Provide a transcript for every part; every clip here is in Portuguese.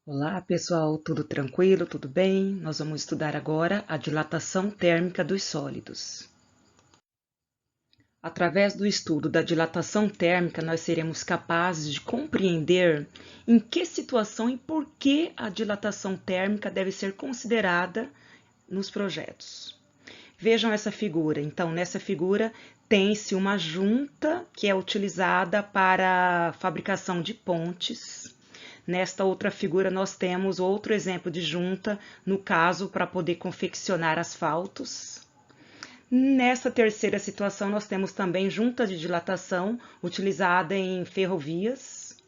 Olá, pessoal, tudo tranquilo, tudo bem? Nós vamos estudar agora a dilatação térmica dos sólidos. Através do estudo da dilatação térmica, nós seremos capazes de compreender em que situação e por que a dilatação térmica deve ser considerada nos projetos. Vejam essa figura. Então, nessa figura tem-se uma junta que é utilizada para a fabricação de pontes. Nesta outra figura, nós temos outro exemplo de junta, no caso, para poder confeccionar asfaltos. Nessa terceira situação, nós temos também junta de dilatação, utilizada em ferrovias.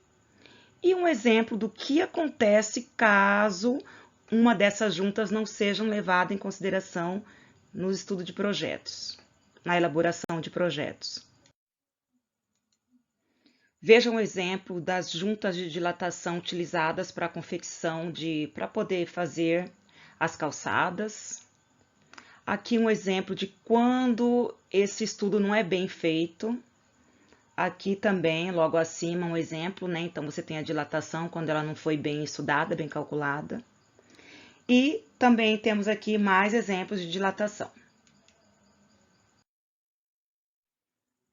E um exemplo do que acontece caso uma dessas juntas não sejam levada em consideração no estudo de projetos, na elaboração de projetos. Veja um exemplo das juntas de dilatação utilizadas para a confecção para poder fazer as calçadas. Aqui um exemplo de quando esse estudo não é bem feito. Aqui também, logo acima, um exemplo, né? Então, você tem a dilatação quando ela não foi bem estudada, bem calculada. E também temos aqui mais exemplos de dilatação.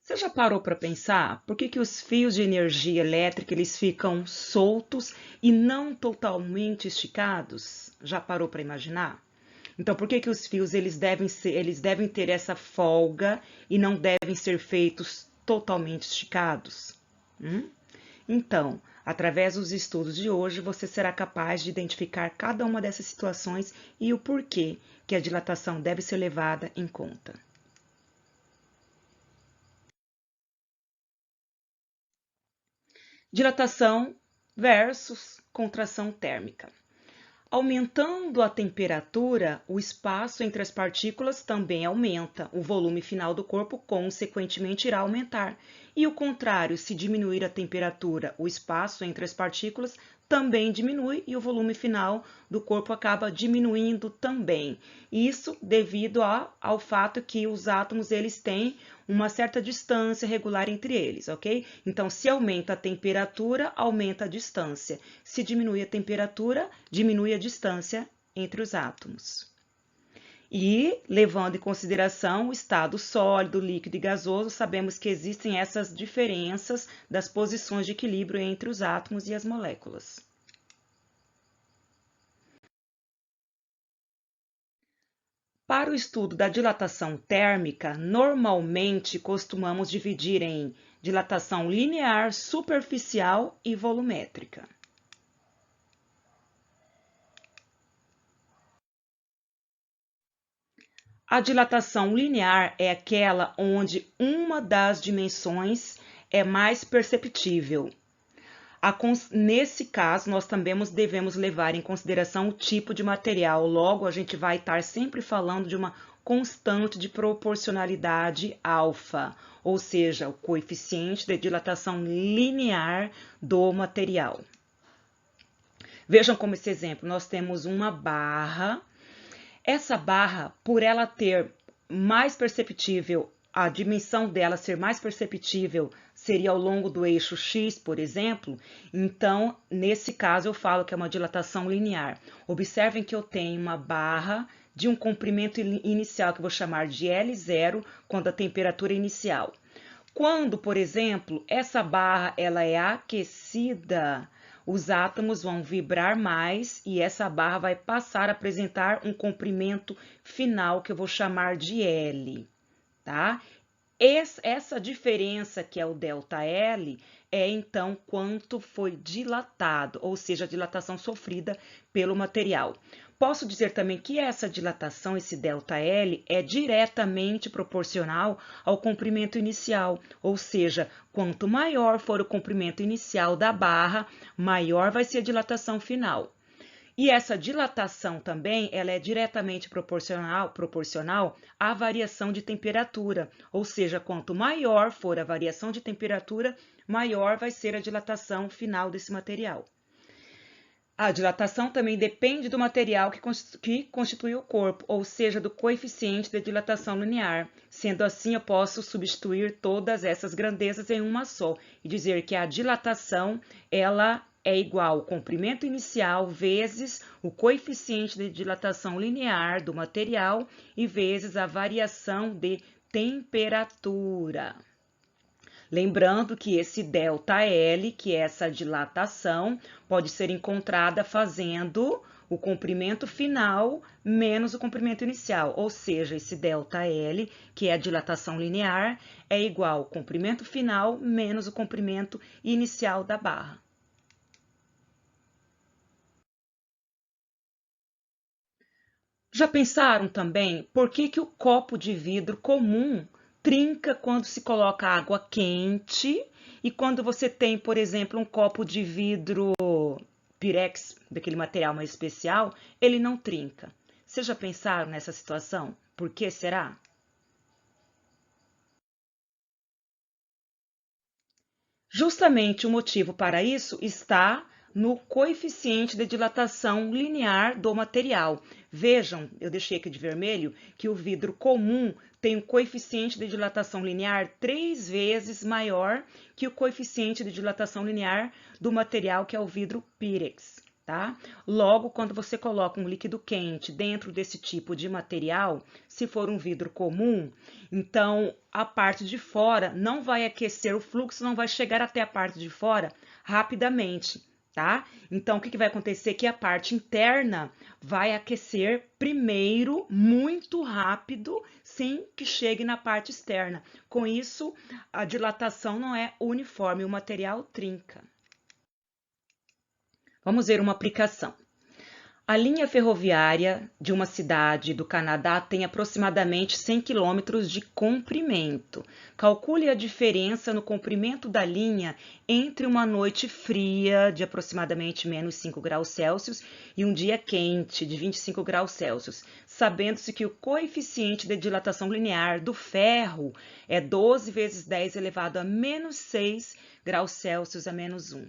Você já parou para pensar por que os fios de energia elétrica eles ficam soltos e não totalmente esticados? Já parou para imaginar? Então, por que os fios eles devem ter essa folga e não devem ser feitos totalmente esticados? Então, através dos estudos de hoje, você será capaz de identificar cada uma dessas situações e o porquê que a dilatação deve ser levada em conta. Dilatação versus contração térmica. Aumentando a temperatura, o espaço entre as partículas também aumenta. O volume final do corpo, consequentemente, irá aumentar. E o contrário, se diminuir a temperatura, o espaço entre as partículas também diminui e o volume final do corpo acaba diminuindo também. Isso devido ao fato que os átomos eles têm uma certa distância regular entre eles, ok? Então, se aumenta a temperatura, aumenta a distância. Se diminui a temperatura, diminui a distância entre os átomos. E, levando em consideração o estado sólido, líquido e gasoso, sabemos que existem essas diferenças das posições de equilíbrio entre os átomos e as moléculas. Para o estudo da dilatação térmica, normalmente costumamos dividir em dilatação linear, superficial e volumétrica. A dilatação linear é aquela onde uma das dimensões é mais perceptível. Nesse caso, nós também devemos levar em consideração o tipo de material. Logo, a gente vai estar sempre falando de uma constante de proporcionalidade alfa, ou seja, o coeficiente de dilatação linear do material. Vejam como esse exemplo, nós temos uma barra. Essa barra, por ela ter mais perceptível, a dimensão dela ser mais perceptível seria ao longo do eixo X, por exemplo, então, nesse caso, eu falo que é uma dilatação linear. Observem que eu tenho uma barra de um comprimento inicial, que eu vou chamar de L0, quando a temperatura é inicial. Quando, por exemplo, essa barra ela é aquecida, os átomos vão vibrar mais e essa barra vai passar a apresentar um comprimento final que eu vou chamar de L, tá? Essa diferença que é o ΔL é então quanto foi dilatado, ou seja, a dilatação sofrida pelo material. Posso dizer também que essa dilatação, esse ΔL, é diretamente proporcional ao comprimento inicial, ou seja, quanto maior for o comprimento inicial da barra, maior vai ser a dilatação final. E essa dilatação também ela é diretamente proporcional à variação de temperatura, ou seja, quanto maior for a variação de temperatura, maior vai ser a dilatação final desse material. A dilatação também depende do material que constitui o corpo, ou seja, do coeficiente de dilatação linear. Sendo assim, eu posso substituir todas essas grandezas em uma só e dizer que a dilatação ela é igual ao comprimento inicial vezes o coeficiente de dilatação linear do material e vezes a variação de temperatura. Lembrando que esse ΔL, que é essa dilatação, pode ser encontrada fazendo o comprimento final menos o comprimento inicial, ou seja, esse ΔL, que é a dilatação linear, é igual ao comprimento final menos o comprimento inicial da barra. Já pensaram também por que o copo de vidro comum trinca quando se coloca água quente e quando você tem, por exemplo, um copo de vidro Pirex, daquele material mais especial, ele não trinca? Vocês já pensaram nessa situação? Por que será? Justamente o motivo para isso está no coeficiente de dilatação linear do material. Vejam, eu deixei aqui de vermelho, que o vidro comum tem um coeficiente de dilatação linear 3 vezes maior que o coeficiente de dilatação linear do material que é o vidro Pirex. Tá? Logo, quando você coloca um líquido quente dentro desse tipo de material, se for um vidro comum, então a parte de fora não vai aquecer, o fluxo não vai chegar até a parte de fora rapidamente, tá? Então, o que vai acontecer? Que a parte interna vai aquecer primeiro, muito rápido, sem que chegue na parte externa. Com isso, a dilatação não é uniforme, o material trinca. Vamos ver uma aplicação. A linha ferroviária de uma cidade do Canadá tem aproximadamente 100 km de comprimento. Calcule a diferença no comprimento da linha entre uma noite fria de aproximadamente menos 5 graus Celsius e um dia quente de 25 graus Celsius, sabendo-se que o coeficiente de dilatação linear do ferro é 12 vezes 10 elevado a menos 6 graus Celsius a menos 1.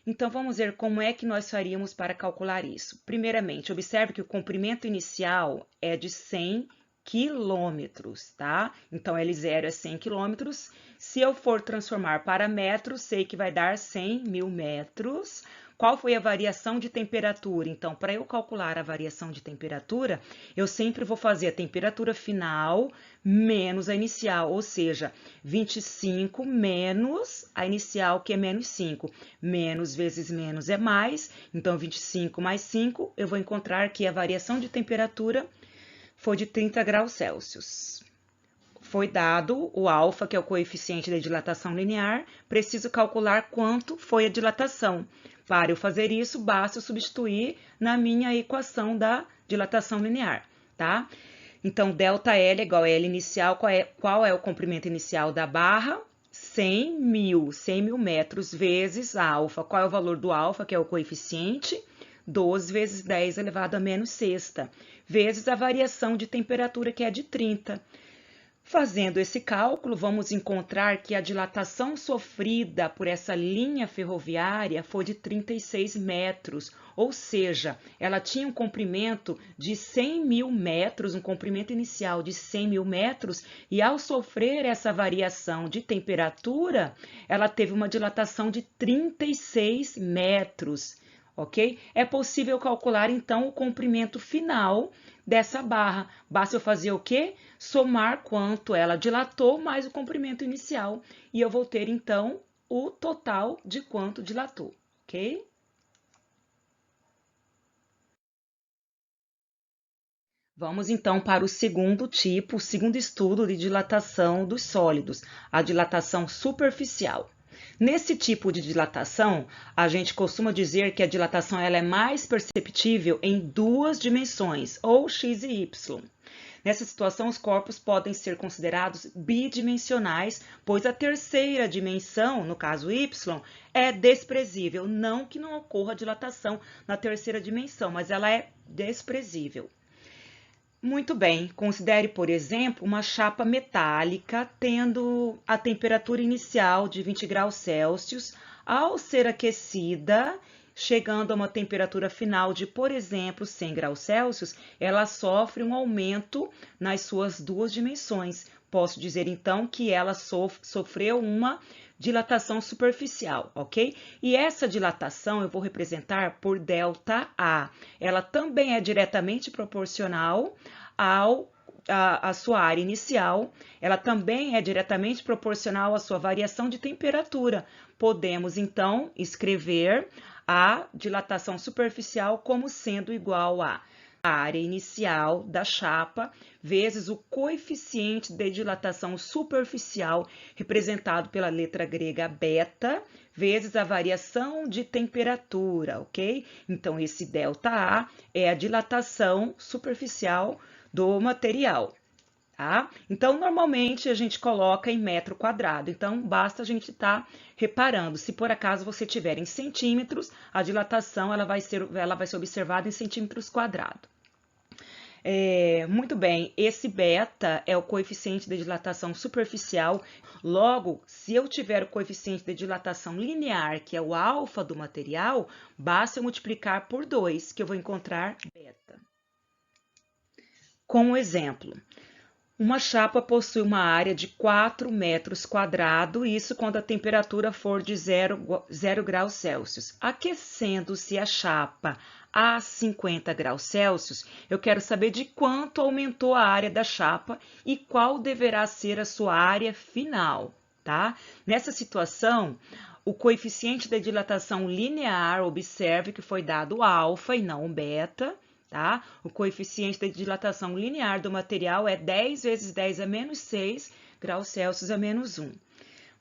Então, vamos ver como é que nós faríamos para calcular isso. Primeiramente, observe que o comprimento inicial é de 100 quilômetros, tá? Então, L0 é 100 quilômetros. Se eu for transformar para metros, sei que vai dar 100 mil metros. Qual foi a variação de temperatura? Então, para eu calcular a variação de temperatura, eu sempre vou fazer a temperatura final menos a inicial, ou seja, 25 menos a inicial, que é menos 5. Menos vezes menos é mais, então 25 mais 5, eu vou encontrar que a variação de temperatura foi de 30 graus Celsius. Foi dado o alfa, que é o coeficiente da dilatação linear, preciso calcular quanto foi a dilatação. Para eu fazer isso, basta eu substituir na minha equação da dilatação linear, tá? Então, ΔL é igual a L inicial, qual é o comprimento inicial da barra? 100 mil metros vezes alfa. Qual é o valor do alfa, que é o coeficiente? 12 vezes 10 elevado a menos sexta, vezes a variação de temperatura, que é de 30. Fazendo esse cálculo, vamos encontrar que a dilatação sofrida por essa linha ferroviária foi de 36 metros, ou seja, ela tinha um comprimento de 100 mil metros, um comprimento inicial de 100 mil metros, e ao sofrer essa variação de temperatura, ela teve uma dilatação de 36 metros. Ok? É possível calcular, então, o comprimento final dessa barra. Basta eu fazer o quê? Somar quanto ela dilatou mais o comprimento inicial. E eu vou ter, então, o total de quanto dilatou. Ok? Vamos, então, para o segundo tipo, o segundo estudo de dilatação dos sólidos, a dilatação superficial. Nesse tipo de dilatação, a gente costuma dizer que a dilatação ela é mais perceptível em duas dimensões, ou x e y. Nessa situação, os corpos podem ser considerados bidimensionais, pois a terceira dimensão, no caso y, é desprezível. Não que não ocorra dilatação na terceira dimensão, mas ela é desprezível. Muito bem, considere, por exemplo, uma chapa metálica tendo a temperatura inicial de 20 graus Celsius, ao ser aquecida, chegando a uma temperatura final de, por exemplo, 100 graus Celsius, ela sofre um aumento nas suas duas dimensões. Posso dizer, então, que ela sofreu uma dilatação superficial, ok? E essa dilatação eu vou representar por ΔA. Ela também é diretamente proporcional à sua área inicial, ela também é diretamente proporcional à sua variação de temperatura. Podemos, então, escrever a dilatação superficial como sendo igual a área inicial da chapa vezes o coeficiente de dilatação superficial, representado pela letra grega beta, vezes a variação de temperatura, ok? Então, esse ΔA é a dilatação superficial do material. Tá? Então, normalmente a gente coloca em metro quadrado, então basta a gente estar reparando. Se por acaso você tiver em centímetros, a dilatação ela vai ser observada em centímetros quadrados. Muito bem, esse beta é o coeficiente de dilatação superficial. Logo, se eu tiver o coeficiente de dilatação linear, que é o alfa do material, basta eu multiplicar por 2, que eu vou encontrar beta. Com um exemplo, uma chapa possui uma área de 4 metros quadrados, isso quando a temperatura for de 0 graus Celsius. Aquecendo-se a chapa a 50 graus Celsius, eu quero saber de quanto aumentou a área da chapa e qual deverá ser a sua área final, tá? Nessa situação, o coeficiente de dilatação linear, observe que foi dado alfa e não beta, tá? O coeficiente de dilatação linear do material é 10 vezes 10 a menos 6 graus Celsius a menos 1.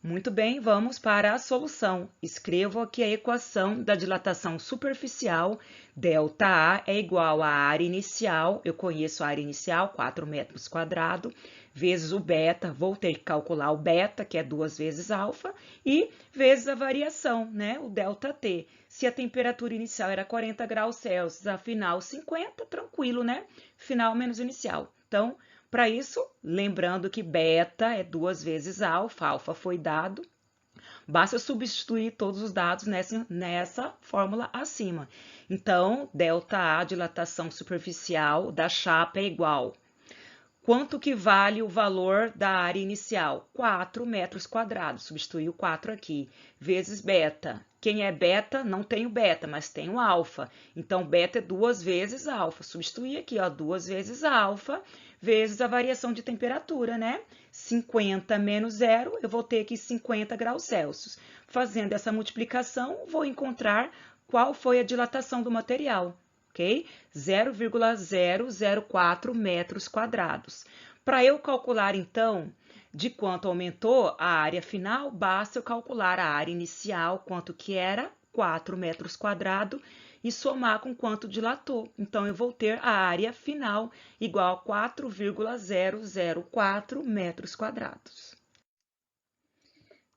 Muito bem, vamos para a solução. Escrevo aqui a equação da dilatação superficial. ΔA é igual à área inicial, eu conheço a área inicial, 4 metros quadrados, vezes o beta, vou ter que calcular o beta, que é 2 vezes alfa, e vezes a variação, né, o ΔT. Se a temperatura inicial era 40 graus Celsius, a final 50, tranquilo, né? Final menos inicial. Então, para isso, lembrando que beta é 2 vezes alfa, alfa foi dado, basta substituir todos os dados nessa fórmula acima. Então, ΔA, dilatação superficial da chapa é igual. Quanto que vale o valor da área inicial? 4 metros quadrados, substitui o 4 aqui, vezes beta. Quem é beta? Não tem o beta, mas tem o alfa. Então, beta é 2 vezes alfa. Substituir aqui, ó, 2 vezes alfa, vezes a variação de temperatura, né? 50 menos 0, eu vou ter aqui 50 graus Celsius. Fazendo essa multiplicação, vou encontrar qual foi a dilatação do material. Ok? 0,004 metros quadrados. Para eu calcular, então, de quanto aumentou a área final, basta eu calcular a área inicial, quanto que era, 4 metros quadrados, e somar com quanto dilatou. Então, eu vou ter a área final igual a 4,004 metros quadrados.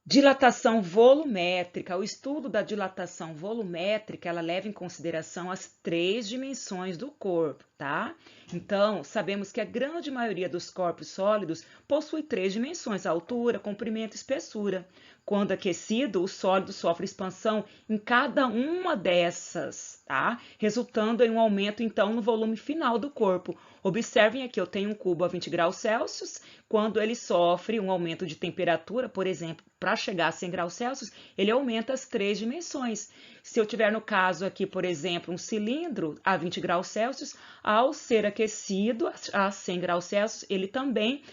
Dilatação volumétrica. O estudo da dilatação volumétrica, ela leva em consideração as 3 dimensões do corpo, tá? Então, sabemos que a grande maioria dos corpos sólidos possui 3 dimensões, altura, comprimento e espessura. Quando aquecido, o sólido sofre expansão em cada uma dessas, tá? Resultando em um aumento, então, no volume final do corpo. Observem aqui, eu tenho um cubo a 20 graus Celsius, quando ele sofre um aumento de temperatura, por exemplo, para chegar a 100 graus Celsius, ele aumenta as 3 dimensões. Se eu tiver no caso aqui, por exemplo, um cilindro a 20 graus Celsius, ao ser aquecido a 100 graus Celsius, ele também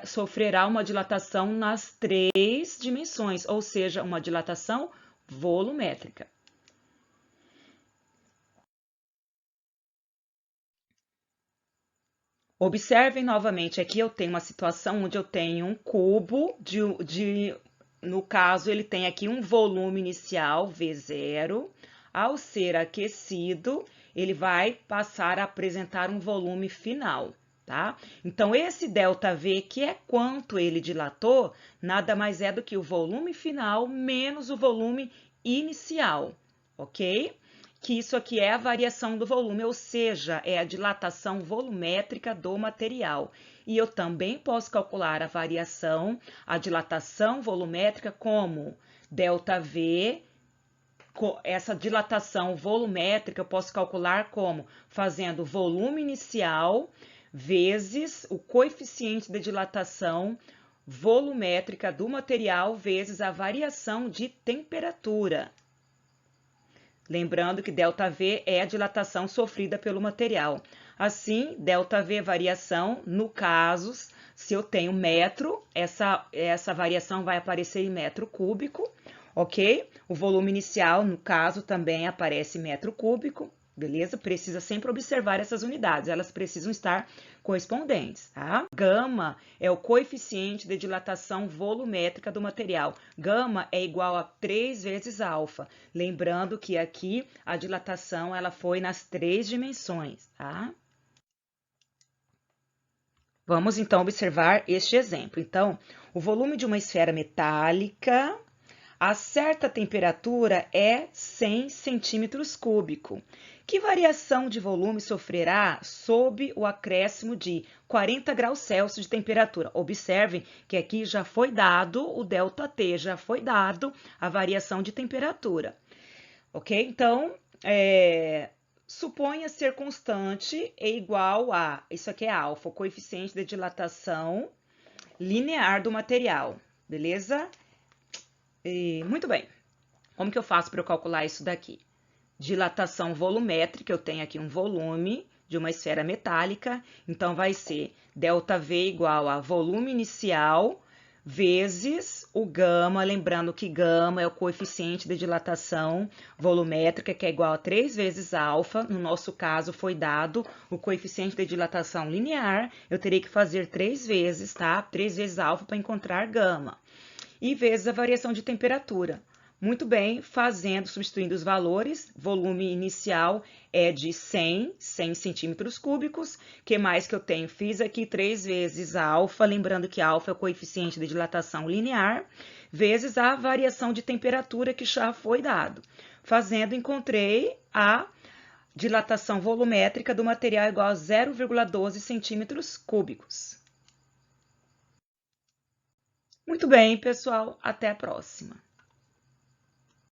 sofrerá uma dilatação nas 3 dimensões, ou seja, uma dilatação volumétrica. Observem novamente, aqui eu tenho uma situação onde eu tenho um cubo no caso, ele tem aqui um volume inicial, V0. Ao ser aquecido, ele vai passar a apresentar um volume final, tá? Então, esse ΔV, que é quanto ele dilatou, nada mais é do que o volume final menos o volume inicial, ok? Que isso aqui é a variação do volume, ou seja, é a dilatação volumétrica do material. E eu também posso calcular a variação, a dilatação volumétrica como ΔV. Essa dilatação volumétrica eu posso calcular como fazendo o volume inicial vezes o coeficiente de dilatação volumétrica do material vezes a variação de temperatura. Lembrando que ΔV é a dilatação sofrida pelo material. Assim, ΔV é variação, no caso, se eu tenho metro, essa variação vai aparecer em metro cúbico, ok? O volume inicial, no caso, também aparece em metro cúbico, beleza? Precisa sempre observar essas unidades, elas precisam estar correspondentes, tá? Gama é o coeficiente de dilatação volumétrica do material. Gama é igual a 3 vezes alfa. Lembrando que aqui a dilatação ela foi nas 3 dimensões, tá? Vamos então observar este exemplo. Então, o volume de uma esfera metálica a certa temperatura é 100 centímetros cúbicos. Que variação de volume sofrerá sob o acréscimo de 40 graus Celsius de temperatura? Observe que aqui já foi dado o ΔT, já foi dado a variação de temperatura. Ok? Então, suponha ser constante e igual a, isso aqui é alfa, o coeficiente de dilatação linear do material, beleza? Muito bem. Como que eu faço para eu calcular isso daqui? Dilatação volumétrica, eu tenho aqui um volume de uma esfera metálica, então vai ser ΔV igual a volume inicial vezes o gama, lembrando que gama é o coeficiente de dilatação volumétrica, que é igual a 3 vezes alfa. No nosso caso, foi dado o coeficiente de dilatação linear, eu terei que fazer 3 vezes, tá? 3 vezes alfa para encontrar gama. E vezes a variação de temperatura. Muito bem, substituindo os valores, volume inicial é de 100 centímetros cúbicos. O que mais que eu tenho? Fiz aqui 3 vezes alfa, lembrando que alfa é o coeficiente de dilatação linear, vezes a variação de temperatura que já foi dado. Fazendo, encontrei a dilatação volumétrica do material igual a 0,12 centímetros cúbicos. Muito bem, pessoal, até a próxima.